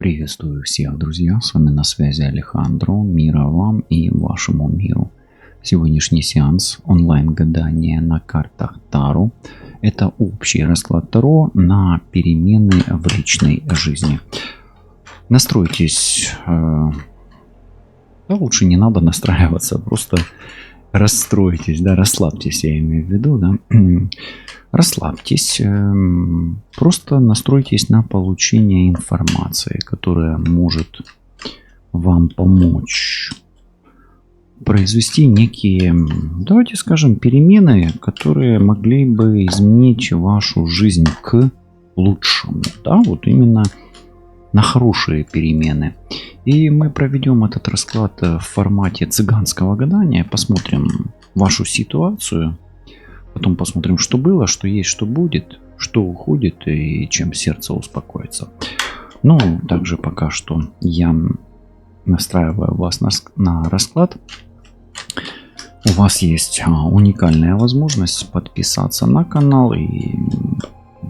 Приветствую всех, друзья! С вами на связи Алехандро. Мира вам и вашему миру. Сегодняшний сеанс онлайн-гадания на картах Таро. Это общий расклад Таро на перемены в личной жизни. Настройтесь. Да, лучше не надо настраиваться, просто расстройтесь, да, расслабьтесь, я имею в виду, да. Расслабьтесь, просто настройтесь на получение информации, которая может вам помочь произвести некие, давайте скажем, перемены, которые могли бы изменить вашу жизнь к лучшему, да, вот именно на хорошие перемены. И мы проведем этот расклад в формате цыганского гадания, посмотрим вашу ситуацию. Потом посмотрим, что было, что есть, что будет, что уходит и чем сердце успокоится. Ну, также пока что я настраиваю вас на расклад. У вас есть уникальная возможность подписаться на канал и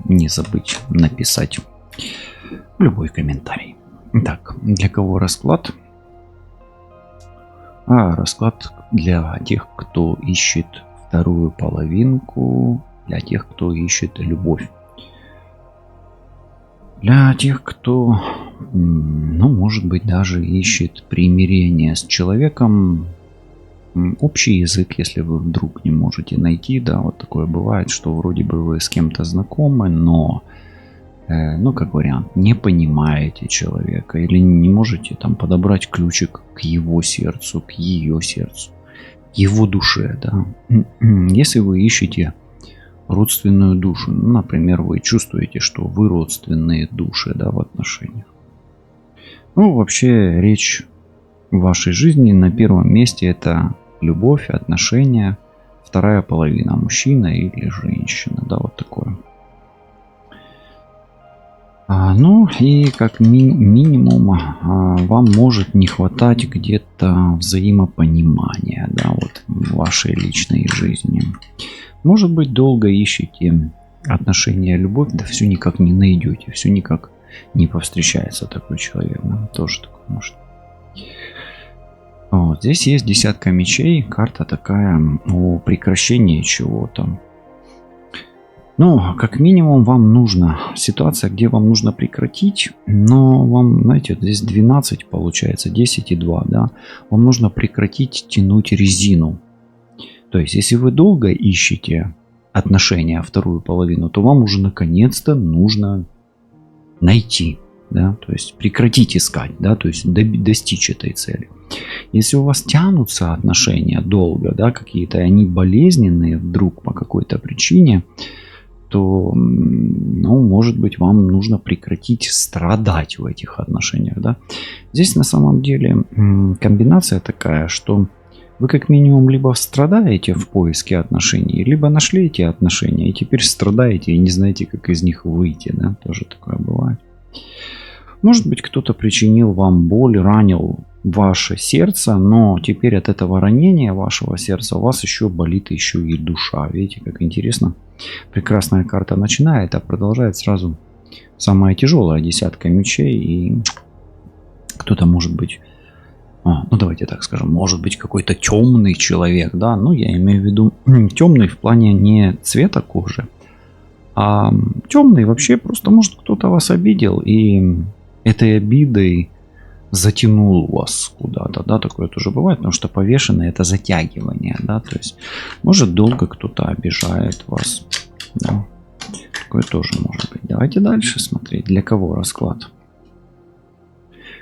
не забыть написать любой комментарий. Итак, для кого расклад? Расклад для тех, кто ищет вторую половинку, для тех, кто ищет любовь. Для тех, кто, может быть, даже ищет примирение с человеком, общий язык, если вы вдруг не можете найти, да, вот такое бывает, что вроде бы вы с кем-то знакомы, но, как вариант, не понимаете человека или не можете там подобрать ключик к его сердцу, к ее сердцу, его душе, да. Если вы ищете родственную душу, например, вы чувствуете, что вы родственные души, да, в отношениях. Вообще речь в вашей жизни на первом месте это любовь, отношения, вторая половина, мужчина или женщина, да, вот такое. И как минимум вам может не хватать где-то взаимопонимания, да, вот в вашей личной жизни. Может быть, долго ищете отношения, любовь, да все никак не найдете, все никак не повстречается такой человек, да, тоже такое может. Вот здесь есть десятка мечей, карта такая о прекращении чего-то. Как минимум вам нужна ситуация, где вам нужно прекратить, но вам, знаете, здесь 12 получается, 10 и 2, да, вам нужно прекратить тянуть резину. То есть, если вы долго ищете отношения, вторую половину, то вам уже наконец-то нужно найти, да, то есть прекратить искать, да, то есть достичь этой цели. Если у вас тянутся отношения долго, да, какие-то, они болезненные вдруг по какой-то причине, то, может быть, вам нужно прекратить страдать в этих отношениях, да. Здесь на самом деле комбинация такая, что вы как минимум либо страдаете в поиске отношений, либо нашли эти отношения и теперь страдаете и не знаете, как из них выйти, да, тоже такое бывает. Может быть, кто-то причинил вам боль, ранил ваше сердце, но теперь от этого ранения вашего сердца у вас еще болит еще и душа. Видите, как интересно. Прекрасная карта начинает, а продолжает сразу самая тяжелая десятка мечей. И кто-то может быть, давайте так скажем, может быть какой-то темный человек, да, я имею в виду темный в плане не цвета кожи, а темный вообще просто, может, кто-то вас обидел и этой обидой затянул вас куда-то, да, такое тоже бывает, потому что повешенное это затягивание, да, то есть может долго кто-то обижает вас, да, такое тоже может быть. Давайте дальше смотреть, для кого расклад.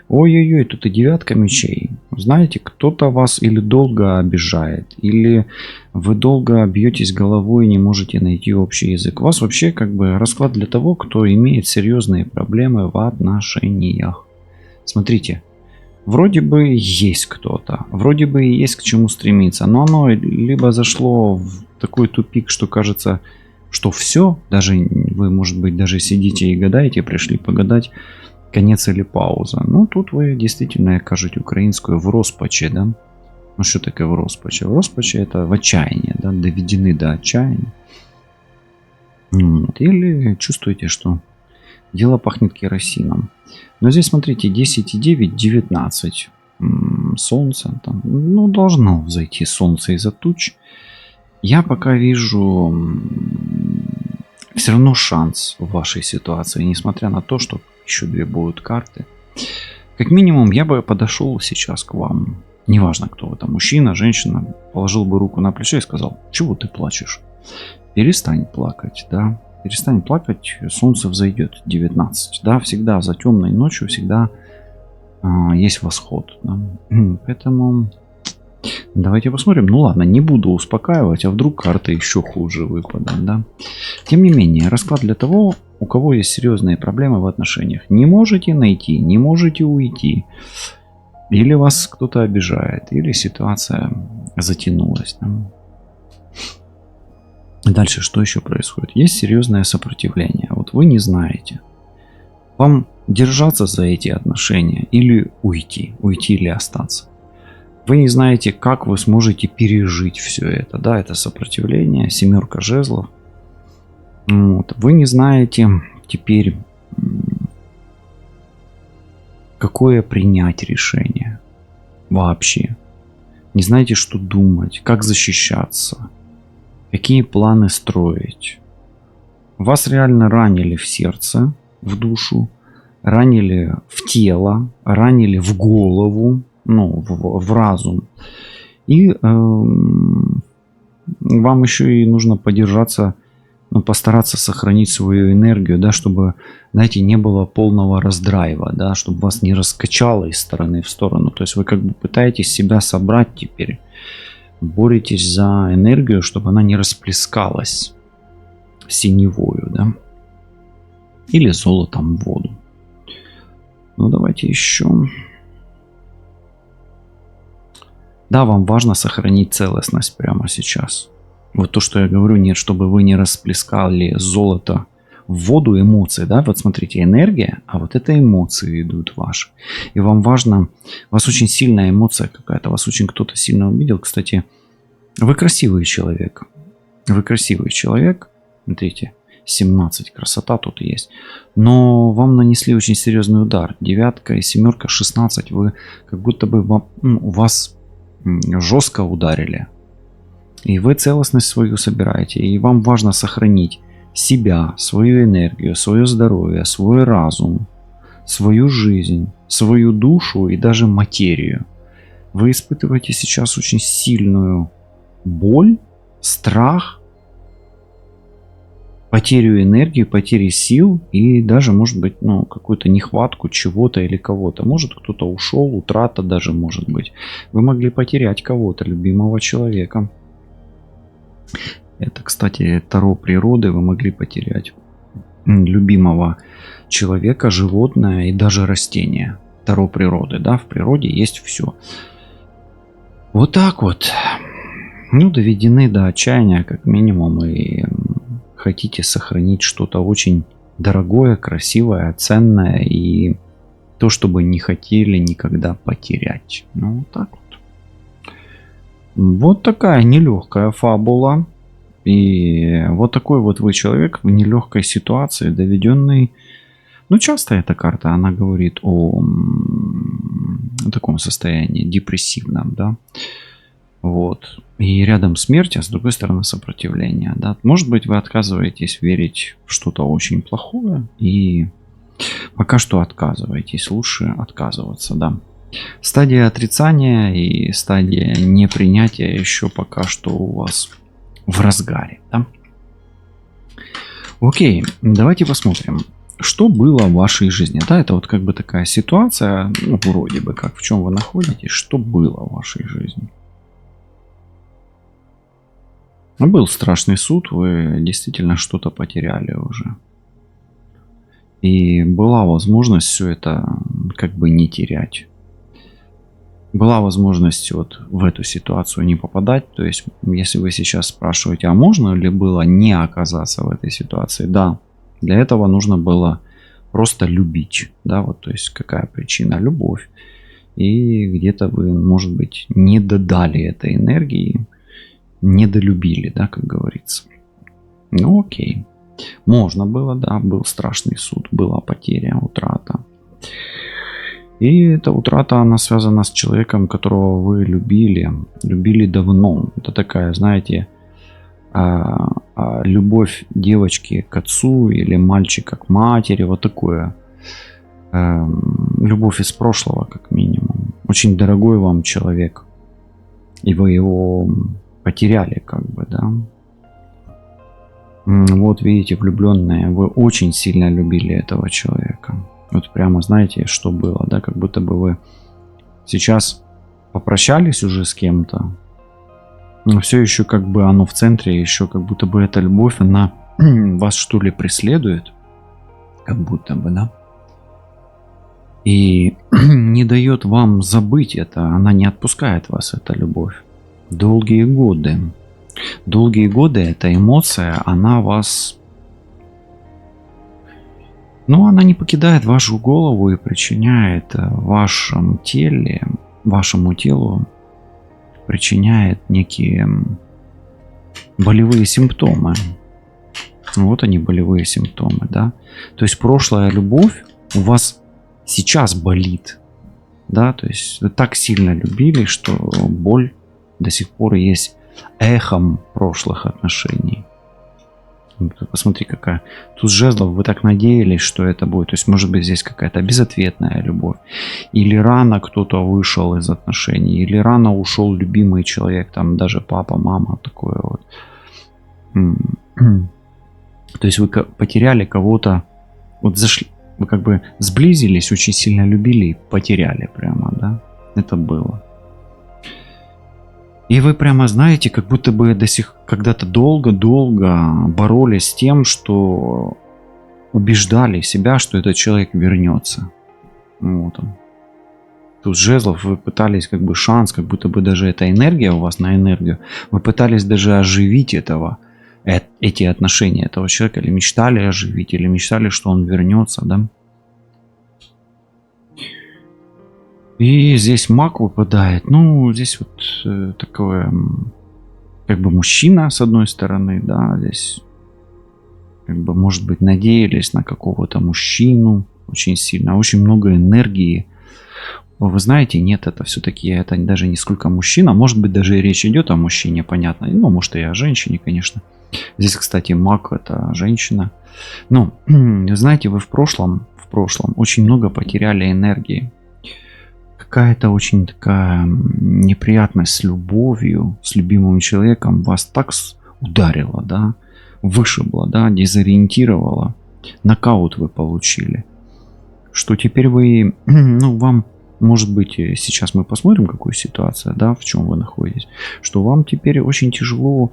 Ой-ой-ой, тут и девятка мечей. Знаете, кто-то вас или долго обижает, или вы долго бьетесь головой и не можете найти общий язык. У вас вообще как бы расклад для того, кто имеет серьезные проблемы в отношениях. Смотрите, вроде бы есть кто-то, вроде бы и есть к чему стремиться, но оно либо зашло в такой тупик, что кажется, что все, даже вы, может быть, даже сидите и гадаете, пришли погадать, конец или пауза. Тут вы действительно кажете украинскую в роспаче, да. Что такое в роспаче? В роспаче это в отчаянии, да, доведены до отчаяния. Или чувствуете, что дело пахнет керосином. Но здесь, смотрите, 10,9, 19. Солнце там, ну, должно взойти солнце из-за туч. Я пока вижу все равно шанс в вашей ситуации, несмотря на то, что еще две будут карты. Как минимум, я бы подошел сейчас к вам. Неважно, кто вы там, мужчина, женщина, положил бы руку на плечо и сказал: чего ты плачешь? Перестань плакать, да. Перестань плакать, солнце взойдет 19. Да, всегда за темной ночью всегда есть восход. Да? Поэтому давайте посмотрим. Ну ладно, не буду успокаивать, а вдруг карта еще хуже выпадет, да. Тем не менее, расклад для того, у кого есть серьезные проблемы в отношениях. Не можете найти, не можете уйти. Или вас кто-то обижает, или ситуация затянулась. Да? Дальше что еще происходит? Есть серьезное сопротивление. Вот вы не знаете, вам держаться за эти отношения или уйти. Уйти или остаться. Вы не знаете, как вы сможете пережить все это. Да, это сопротивление, 7 жезлов. Вот. Вы не знаете теперь, какое принять решение вообще. Не знаете, что думать, как защищаться, какие планы строить. Вас реально ранили в сердце, в душу, ранили в тело, ранили в голову, ну, в разум. И вам еще и нужно подержаться, ну, постараться сохранить свою энергию, да, чтобы, знаете, не было полного раздрайва, да, чтобы вас не раскачало из стороны в сторону. То есть вы как бы пытаетесь себя собрать теперь, боретесь за энергию, чтобы она не расплескалась синевою, да, или золотом в воду. Ну, давайте еще. Да, вам важно сохранить целостность прямо сейчас. Вот то, что я говорю, нет, чтобы вы не расплескали золото в воду, эмоции, да, вот смотрите, энергия, а вот это эмоции идут ваши. И вам важно, у вас очень сильная эмоция какая-то, вас очень кто-то сильно обидел. Кстати, вы красивый человек. Вы красивый человек, смотрите, 17, красота тут есть. Но вам нанесли очень серьезный удар. 9 и 7, 16, вы как будто бы вас жестко ударили. И вы целостность свою собираете. И вам важно сохранить себя, свою энергию, свое здоровье, свой разум, свою жизнь, свою душу и даже материю. Вы испытываете сейчас очень сильную боль, страх, потерю энергии, потерю сил и даже, может быть, ну, какую-то нехватку чего-то или кого-то. Может, кто-то ушел, утрата даже может быть. Вы могли потерять кого-то, любимого человека. Это, кстати, Таро природы. Вы могли потерять любимого человека, животное и даже растение. Таро природы, да, в природе есть все. Вот так вот. Ну, доведены до отчаяния, как минимум, и хотите сохранить что-то очень дорогое, красивое, ценное, и то, что бы не хотели никогда потерять. Ну, вот так вот. Вот такая нелегкая фабула. И вот такой вот вы человек в нелегкой ситуации, доведенный. Ну, часто эта карта, она говорит о таком состоянии депрессивном, да. Вот. И рядом смерть, а с другой стороны сопротивление. Да? Может быть, вы отказываетесь верить в что-то очень плохое. И пока что отказываетесь. Лучше отказываться, да. Стадия отрицания и стадия непринятия еще пока что у вас в разгаре. Да? Окей, давайте посмотрим. Что было в вашей жизни? Да, это вот как бы такая ситуация, ну, вроде бы как, в чем вы находитесь, что было в вашей жизни. Был страшный суд, вы действительно что-то потеряли уже. И была возможность все это как бы не терять. Была возможность вот в эту ситуацию не попадать. То есть, если вы сейчас спрашиваете, а можно ли было не оказаться в этой ситуации? Да, для этого нужно было просто любить. Да, вот, то есть, какая причина? Любовь. И где-то вы, может быть, не додали этой энергии, недолюбили, да, как говорится. Ну, окей. Можно было, да, был страшный суд, была потеря, утрата. И эта утрата, она связана с человеком, которого вы любили давно. Это такая, знаете, любовь девочки к отцу или мальчика к матери, вот такое. Любовь из прошлого, как минимум. Очень дорогой вам человек. И вы его потеряли, как бы, да. Вот видите, влюбленные, вы очень сильно любили этого человека. Вот прямо знаете, что было, да, как будто бы вы сейчас попрощались уже с кем-то, но все еще как бы оно в центре, еще как будто бы эта любовь, она вас что ли преследует, как будто бы, да, и не дает вам забыть это, она не отпускает вас, эта любовь. Долгие годы эта эмоция, она вас, ну, она не покидает вашу голову и причиняет вашему телу причиняет некие болевые симптомы. Вот они, болевые симптомы, да. То есть прошлая любовь у вас сейчас болит, да, то есть вы так сильно любили, что боль до сих пор есть эхом прошлых отношений. Посмотри, какая. Тут жезлов, вы так надеялись, что это будет. То есть, может быть, здесь какая-то безответная любовь. Или рано кто-то вышел из отношений. Или рано ушел любимый человек. Там даже папа, мама. Такое вот. То есть, вы потеряли кого-то. Вот зашли. Вы как бы сблизились, очень сильно любили и потеряли прямо, да. Это было. И вы прямо знаете, как будто бы когда-то долго-долго боролись с тем, что убеждали себя, что этот человек вернется. Вот он. Тут жезлов, вы пытались как бы шанс, как будто бы даже эта энергия у вас на энергию, вы пытались даже оживить эти отношения этого человека, или мечтали оживить, или мечтали, что он вернется, да. И здесь маг выпадает. Ну, здесь вот такое, как бы мужчина с одной стороны, да, здесь как бы, может быть, надеялись на какого-то мужчину очень сильно, очень много энергии. Вы знаете, нет, это все-таки, это даже не сколько мужчина, может быть, даже и речь идет о мужчине, понятно, ну, может, и о женщине, конечно. Здесь, кстати, маг — это женщина. Ну, знаете, вы в прошлом очень много потеряли энергии. Какая-то очень такая неприятность с любовью, с любимым человеком вас так ударила, да, вышибла, да, дезориентировала, нокаут вы получили, что теперь вы, ну, вам, может быть, сейчас мы посмотрим, какую ситуацию, да, в чем вы находитесь, что вам теперь очень тяжело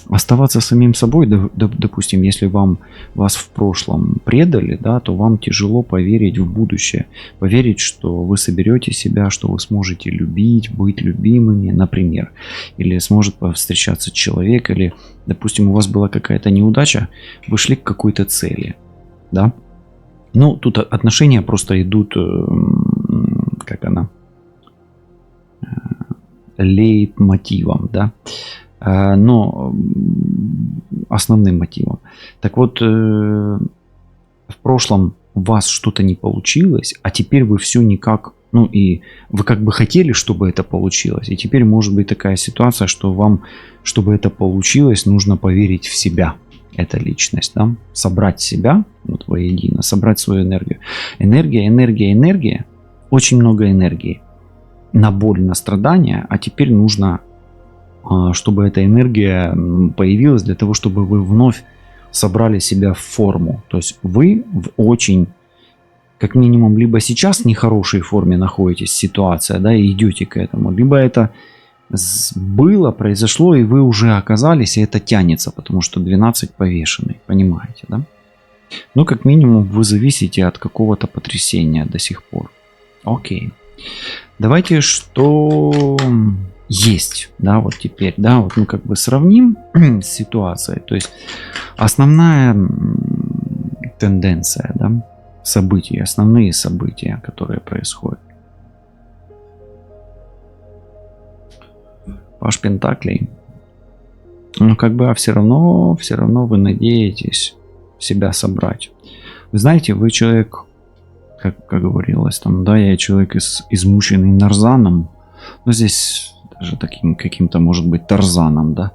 оставаться самим собой. Допустим, если вас в прошлом предали, да, то вам тяжело поверить в будущее, поверить, что вы соберете себя, что вы сможете любить, быть любимыми, например, или сможет повстречаться человек, или, допустим, у вас была какая-то неудача, вы шли к какой-то цели, да. Ну, тут отношения просто идут, как она, лейтмотивом, да. Но основным мотивом. Так вот, в прошлом у вас что-то не получилось, а теперь вы все никак, ну и вы как бы хотели, чтобы это получилось, и теперь может быть такая ситуация, что вам, чтобы это получилось, нужно поверить в себя, эта личность, да? Собрать себя вот воедино, собрать свою энергию. Энергия, очень много энергии на боль, на страдания, а теперь нужно, чтобы эта энергия появилась для того, чтобы вы вновь собрали себя в форму. То есть вы в очень, как минимум, либо сейчас в нехорошей форме находитесь, ситуация, да, и идете к этому, либо это было, произошло, и вы уже оказались, и это тянется, потому что 12 повешенный, понимаете, да? Ну, как минимум, вы зависите от какого-то потрясения до сих пор. Окей. Давайте, что есть, да, вот теперь, да, вот мы как бы сравним с ситуацией. То есть основная тенденция, да, события, основные события, которые происходят. Паж Пентаклей. Ну, как бы, а все равно вы надеетесь себя собрать. Вы знаете, вы человек, как говорилось там, да, я человек измученный нарзаном, но здесь даже таким каким-то, может быть, тарзаном, да.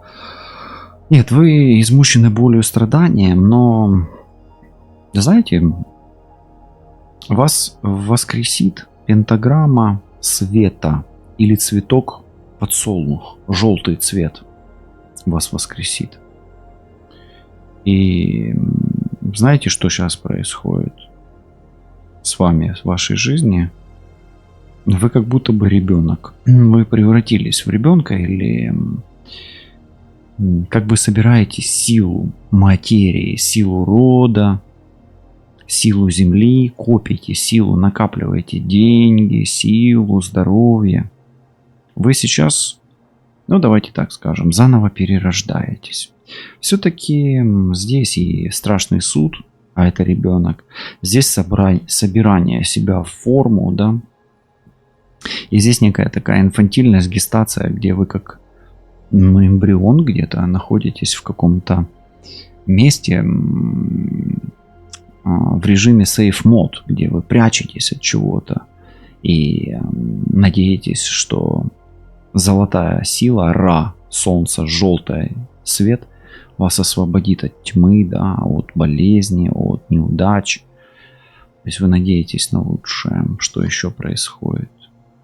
Нет, вы измучены болью, страданием, но, знаете, вас воскресит пентаграмма света или цветок подсолнух, желтый цвет вас воскресит. И знаете, что сейчас происходит с вами, в вашей жизни? Вы как будто бы ребенок. Вы превратились в ребенка или как бы собираете силу материи, силу рода, силу земли, копите силу, накапливаете деньги, силу, здоровье. Вы сейчас, ну давайте так скажем, заново перерождаетесь. Все-таки здесь и страшный суд, а это ребенок. Здесь собирание себя в форму, да. И здесь некая такая инфантильность, гестация, где вы как эмбрион где-то находитесь в каком-то месте в режиме safe mode, где вы прячетесь от чего-то и надеетесь, что золотая сила, Ра, солнце, желтый свет вас освободит от тьмы, да, от болезни, от неудач. То есть вы надеетесь на лучшее. Что еще происходит?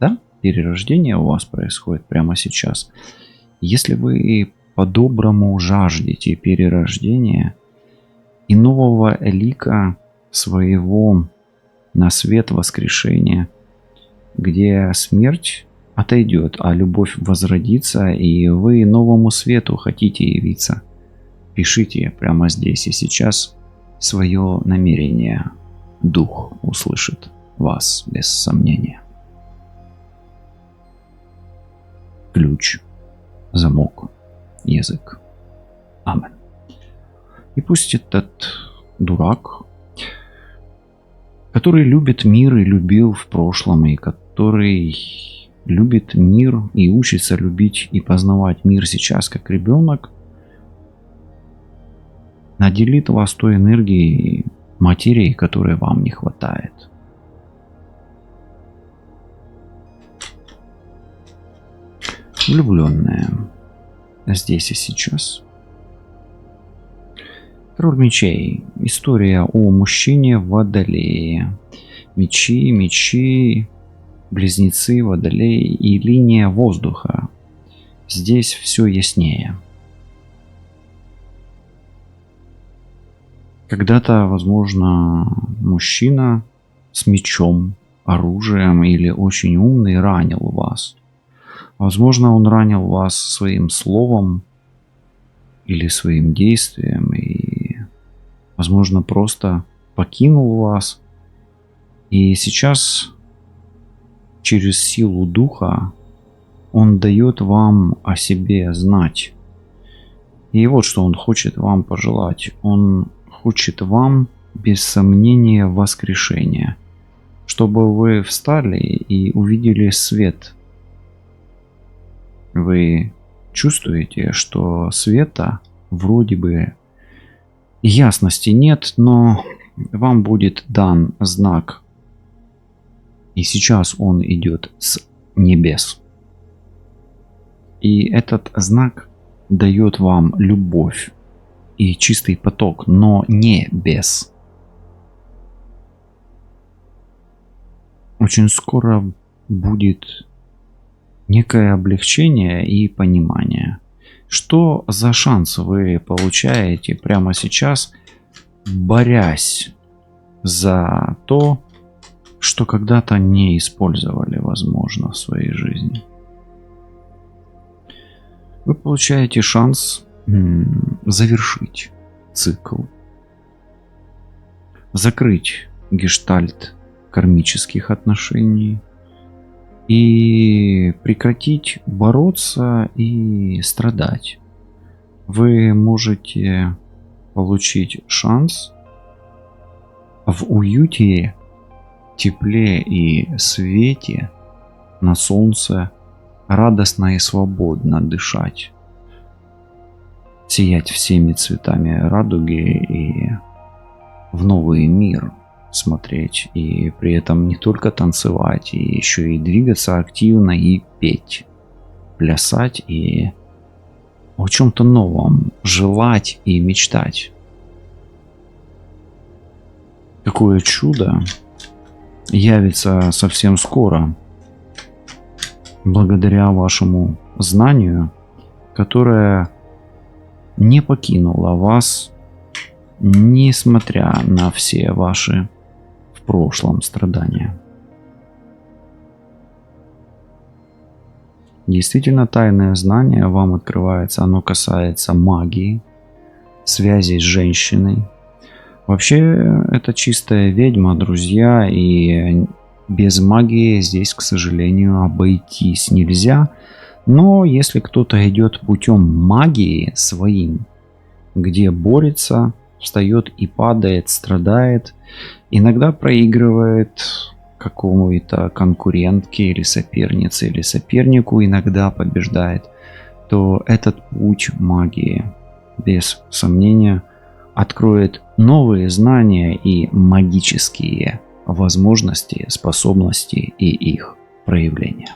Да? Перерождение у вас происходит прямо сейчас. Если вы по-доброму жаждете перерождения и нового лика своего на свет воскрешения, где смерть отойдет, а любовь возродится, и вы новому свету хотите явиться, пишите прямо здесь и сейчас свое намерение. Дух услышит вас без сомнения. Ключ, замок, язык. Амен. И пусть этот дурак, который любит мир и любил в прошлом, и который любит мир и учится любить и познавать мир сейчас как ребенок, наделит вас той энергией, материи, которой вам не хватает. Влюбленная здесь и сейчас. Король мечей. История о мужчине Водолее. Мечи, мечи, близнецы, Водолей и линия воздуха. Здесь все яснее. Когда-то, возможно, мужчина с мечом, оружием или очень умный ранил вас. Возможно, он ранил вас своим словом или своим действием и, возможно, просто покинул вас. И сейчас через силу духа он дает вам о себе знать. И вот что он хочет вам пожелать. Он хочет вам без сомнения воскрешения, чтобы вы встали и увидели свет. Вы чувствуете, что света вроде бы ясности нет, но вам будет дан знак. И сейчас он идет с небес. И этот знак дает вам любовь и чистый поток, но не без. Очень скоро будет некое облегчение и понимание. Что за шанс вы получаете прямо сейчас, борясь за то, что когда-то не использовали, возможно, в своей жизни? Вы получаете шанс завершить цикл, закрыть гештальт кармических отношений и прекратить бороться и страдать. Вы можете получить шанс в уюте, тепле и свете на солнце радостно и свободно дышать, сиять всеми цветами радуги и в новый мир смотреть. И при этом не только танцевать, и еще и двигаться активно, и петь, плясать, и о чем-то новом желать и мечтать. Какое чудо явится совсем скоро, благодаря вашему знанию, которое не покинуло вас, несмотря на все ваши в прошлом страдания. Действительно, тайное знание вам открывается. Оно касается магии, связи с женщиной. Вообще, это чистая ведьма, друзья, и без магии здесь, к сожалению, обойтись нельзя. Но если кто-то идет путем магии своим, где борется, встает и падает, страдает, иногда проигрывает какому-то конкурентке или сопернице, или сопернику, иногда побеждает, то этот путь магии, без сомнения, откроет новые знания и магические возможности, способности и их проявления.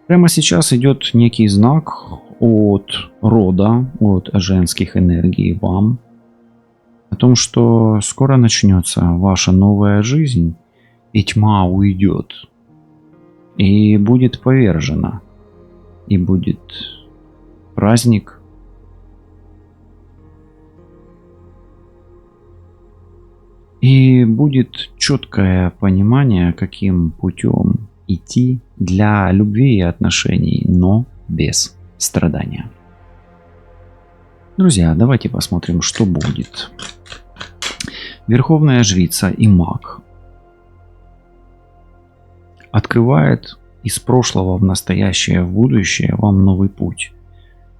Прямо сейчас идет некий знак от рода, от женских энергий вам, о том, что скоро начнется ваша новая жизнь, и тьма уйдет, и будет повержена, и будет праздник. И будет четкое понимание, каким путем идти для любви и отношений, но без страдания. Друзья, давайте посмотрим, что будет. Верховная жрица и маг открывает из прошлого в настоящее, в будущее вам новый путь.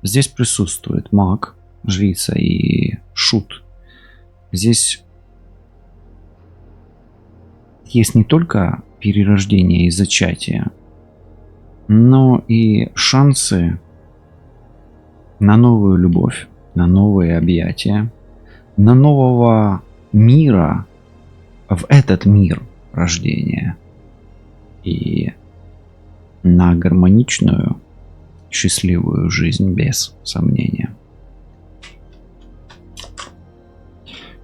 Здесь присутствует маг, жрица и шут. Здесь есть не только перерождение и зачатие, но и шансы на новую любовь, на новые объятия, на нового мира в этот мир рождения и на гармоничную, счастливую жизнь без сомнения.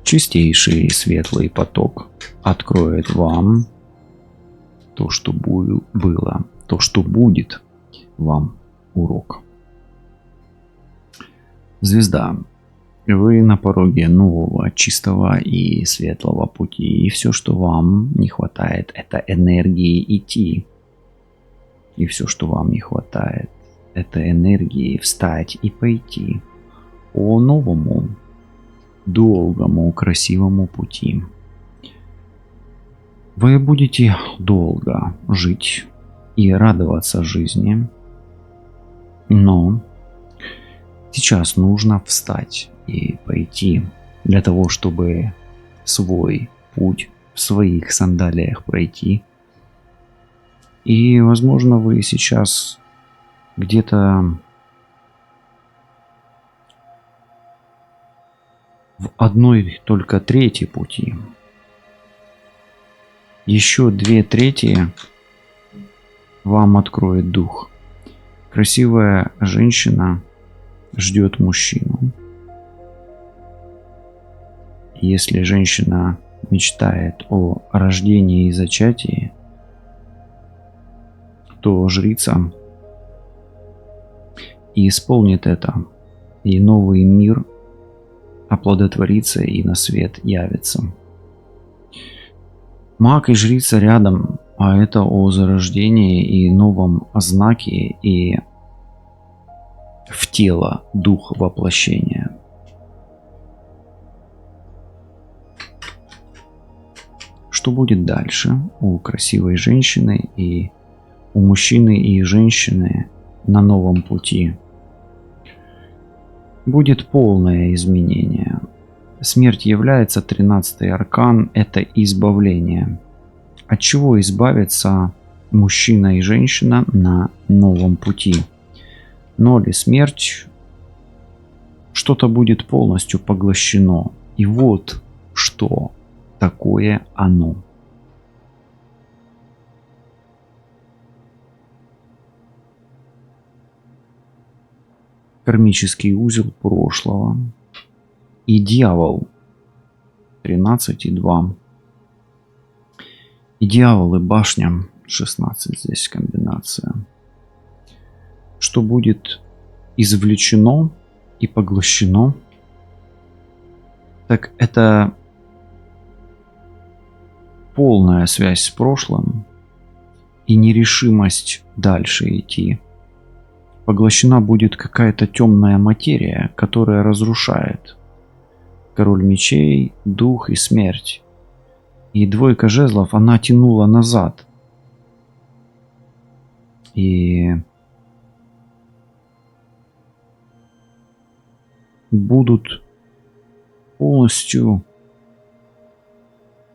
Чистейший светлый поток откроет вам то, что было, то, что будет вам урок. Звезда. Вы на пороге нового, чистого и светлого пути. И все, что вам не хватает, это энергии идти. И все, что вам не хватает, это энергии встать и пойти по новому, долгому, красивому пути. Вы будете долго жить и радоваться жизни, но сейчас нужно встать и пойти для того, чтобы свой путь в своих сандалиях пройти. И, возможно, вы сейчас где-то в одной только трети пути. Еще 2/3 вам откроет дух. Красивая женщина ждет мужчину. Если женщина мечтает о рождении и зачатии, то жрица и исполнит это, и новый мир оплодотворится и на свет явится. Маг и жрица рядом, а это о зарождении и новом знаке и в тело дух воплощения. Что будет дальше у красивой женщины и у мужчины и женщины на новом пути? Будет полное изменение. Смерть является 13-й аркан, это избавление. От чего избавиться мужчина и женщина на новом пути? Но ли смерть, что-то будет полностью поглощено, И вот что такое оно. Кармический узел прошлого. И дьявол 13,2. И дьявол и башня 16 здесь комбинация. Что будет извлечено и поглощено, так это полная связь с прошлым и нерешимость дальше идти. Поглощена будет какая-то темная материя, которая разрушает. Король мечей, дух и смерть. И двойка жезлов, она тянула назад. И будут полностью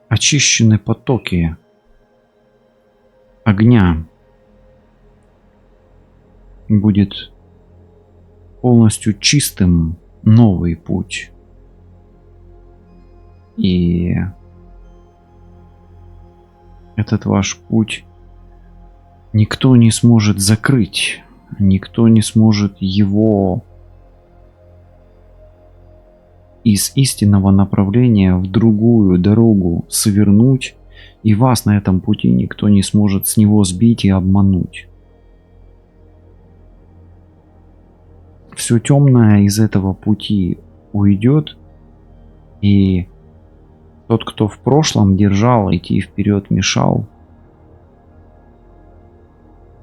очищены потоки огня. Будет полностью чистым новый путь. И этот ваш путь никто не сможет закрыть. Никто не сможет его из истинного направления в другую дорогу свернуть. И вас на этом пути никто не сможет с него сбить и обмануть. Все темное из этого пути уйдет, и тот, кто в прошлом держал, идти вперед мешал,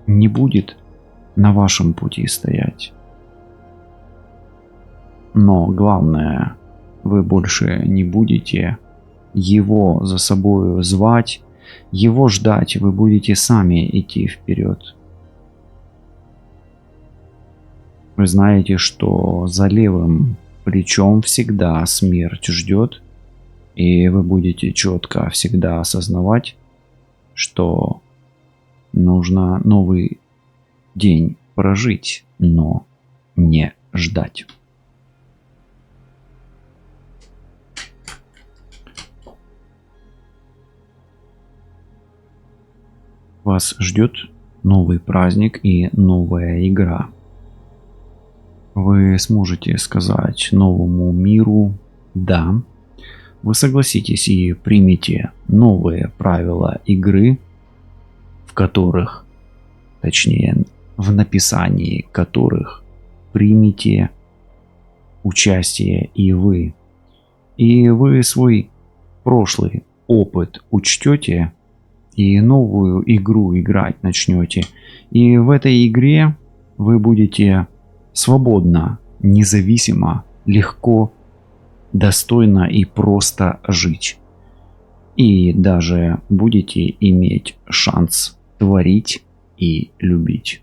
не будет на вашем пути стоять. Но главное, вы больше не будете его за собой звать, его ждать, вы будете сами идти вперед. Вы знаете, что за левым плечом всегда смерть ждет, и вы будете четко всегда осознавать, что нужно новый день прожить, но не ждать. Вас ждет новый праздник и новая игра. Вы сможете сказать новому миру «да». Вы согласитесь и примете новые правила игры, в которых, точнее, в написании которых примете участие и вы. И вы свой прошлый опыт учтете и новую игру играть начнете. И в этой игре вы будете свободно, независимо, легко, достойно и просто жить. И даже будете иметь шанс творить и любить.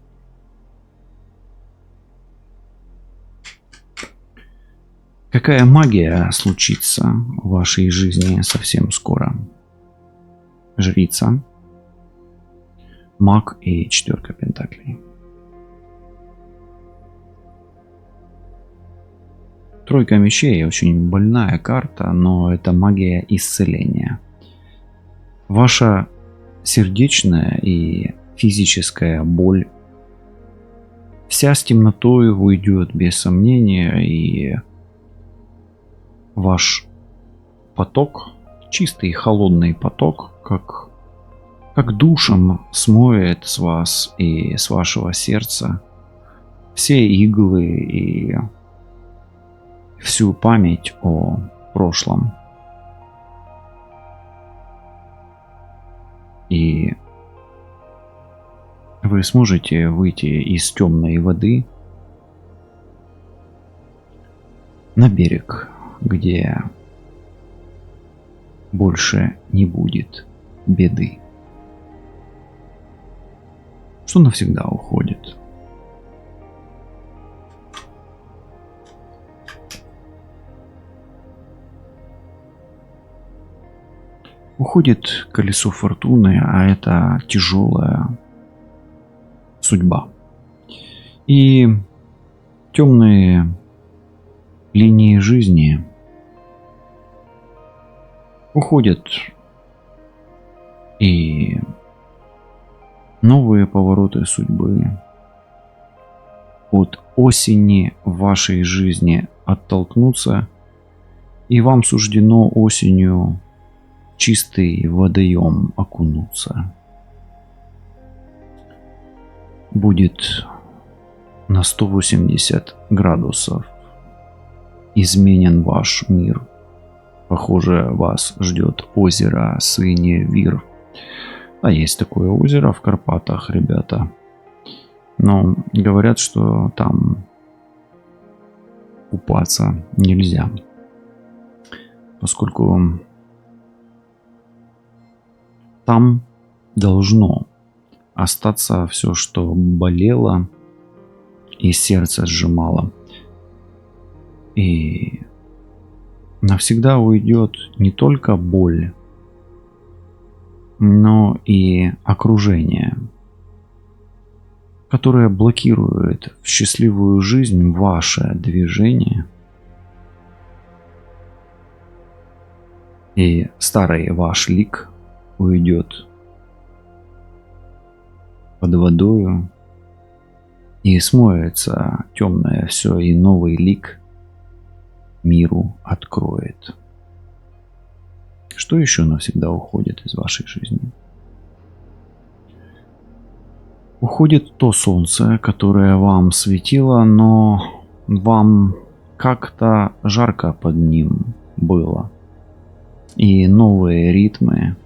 Какая магия случится в вашей жизни совсем скоро? Жрица, маг и четверка пентаклей. Тройка мечей очень больная карта, но это магия исцеления. Ваша сердечная и физическая боль вся с темнотой уйдет без сомнения, и ваш поток, чистый холодный поток, как душем смоет с вас и с вашего сердца все иглы и всю память о прошлом. И вы сможете выйти из темной воды на берег, где больше не будет беды, что навсегда уходит. Уходит колесо фортуны, а это тяжелая судьба. И темные линии жизни Уходят и новые повороты судьбы. От осени в вашей жизни оттолкнуться, и вам суждено осенью в чистый водоем окунуться. Будет на 180 градусов изменен ваш мир. Похоже, вас ждет озеро Синевир. А есть такое озеро в Карпатах, ребята. Но говорят, что там купаться нельзя, поскольку там должно остаться все, что болело и сердце сжимало. И навсегда уйдет не только боль, но и окружение, которое блокирует в счастливую жизнь ваше движение. И старый ваш лик уйдет под водою, и смоется темное все, и новый лик миру откроет. Что еще навсегда уходит из вашей жизни? Уходит то солнце, которое вам светило, но вам как-то жарко под ним было. И новые ритмы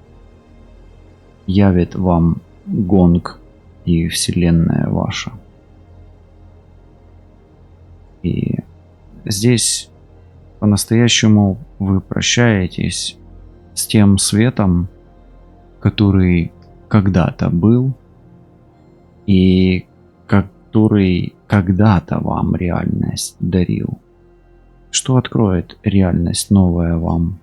явит вам гонг и вселенная ваша. И здесь по-настоящему вы прощаетесь с тем светом, который когда-то был и который когда-то вам реальность дарил. Что откроет реальность новая вам?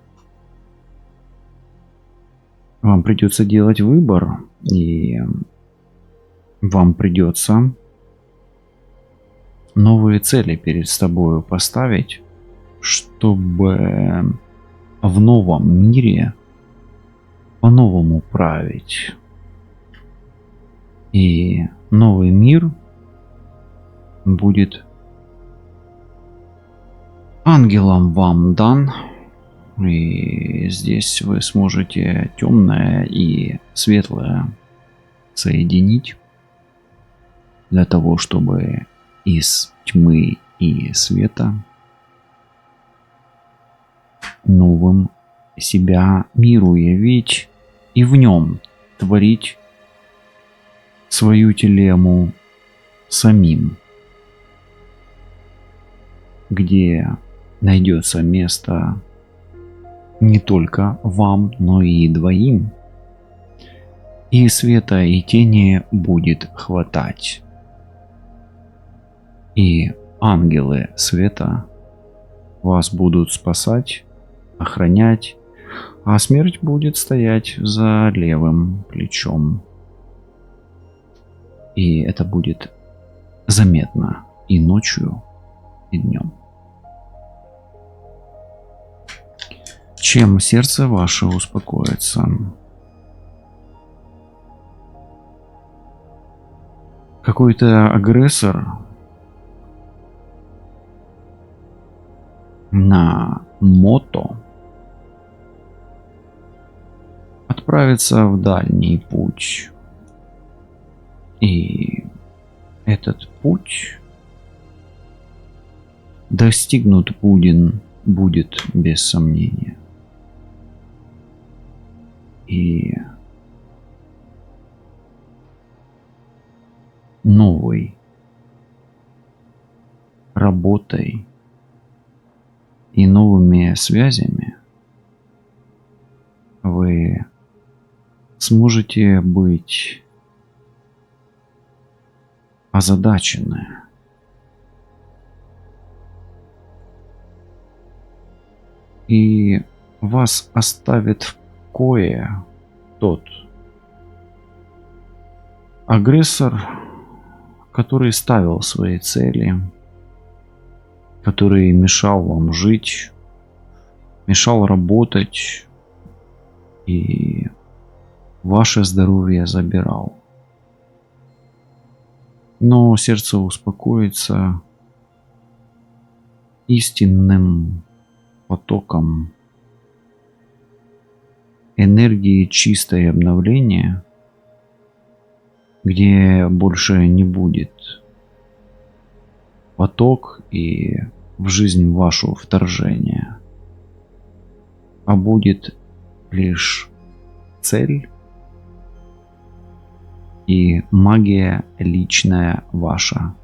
Вам придется делать выбор, и вам придется новые цели перед собой поставить, чтобы в новом мире по-новому править. И новый мир будет ангелом вам дан. И здесь вы сможете темное и светлое соединить для того, чтобы из тьмы и света новым себя миру явить и в нем творить свою телему самим, где найдется место не только вам, но и двоим. И света, и тени будет хватать. И ангелы света вас будут спасать, охранять, а смерть будет стоять за левым плечом. И это будет заметно и ночью, и днем. Чем сердце ваше успокоится? Какой-то агрессор на мото отправится в дальний путь. И этот путь достигнут будет без сомнения. И новой работой и новыми связями вы сможете быть озадачены. И вас оставит в покое тот агрессор, который ставил свои цели, который мешал вам жить, мешал работать, и ваше здоровье забирал. Но сердце успокоится истинным потоком энергии чистое обновление, где больше не будет поток и в жизнь вашу вторжение, а будет лишь цель и магия личная ваша,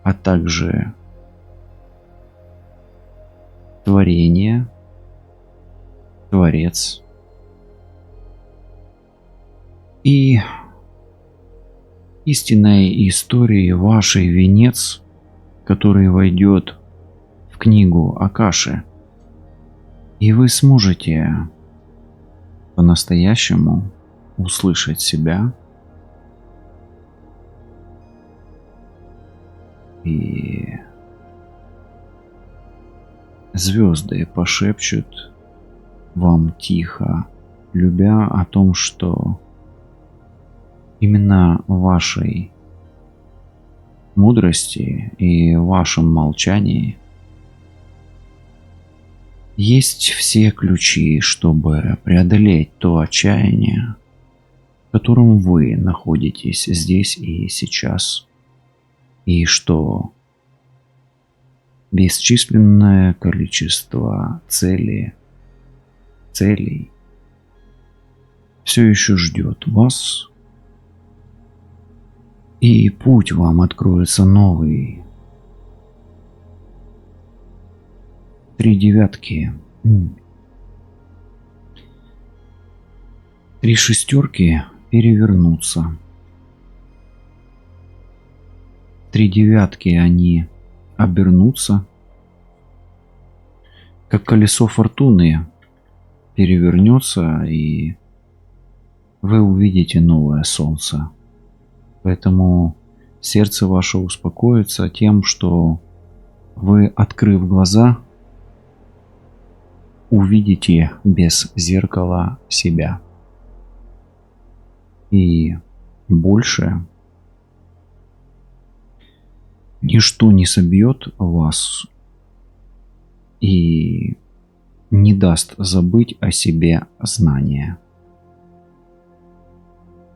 а также творение, Творец и истинной истории вашей венец, который войдет в книгу Акаши, и вы сможете по-настоящему услышать себя и звезды пошепчут вам тихо, любя, о том, что именно в вашей мудрости и в вашем молчании есть все ключи, чтобы преодолеть то отчаяние, в котором вы находитесь здесь и сейчас, и что бесчисленное количество целей все еще ждет вас, и путь вам откроется новый. 3 девятки, 3 шестерки перевернутся. 3 девятки, они обернутся, как колесо фортуны перевернется, и вы увидите новое солнце. Поэтому сердце ваше успокоится тем, что вы, открыв глаза, увидите без зеркала себя. И больше ничто не собьет вас и не даст забыть о себе знания.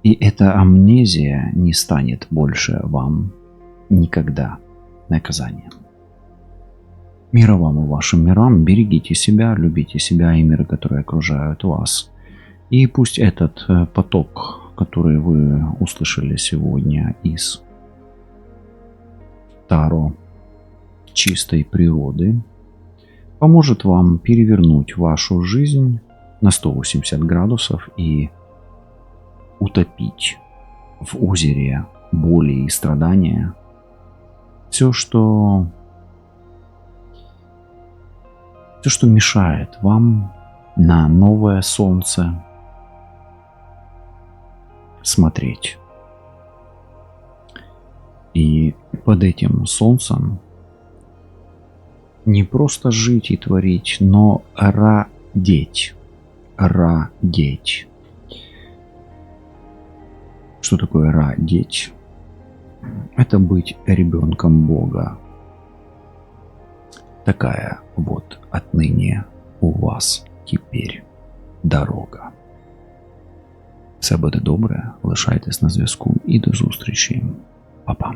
И эта амнезия не станет больше вам никогда наказанием. Мира вам и вашим мирам. Берегите себя, любите себя и миры, которые окружают вас. И пусть этот поток, который вы услышали сегодня из Таро чистой природы, поможет вам перевернуть вашу жизнь на 180 градусов и утопить в озере боли и страдания все, что мешает вам на новое солнце смотреть. И под этим солнцем не просто жить и творить, но радеть. Радеть. Что такое радеть? Это быть ребенком Бога. Такая вот отныне у вас теперь дорога. Все буде добре, лишайтесь на зв'язку і до зустрічі. Па-па.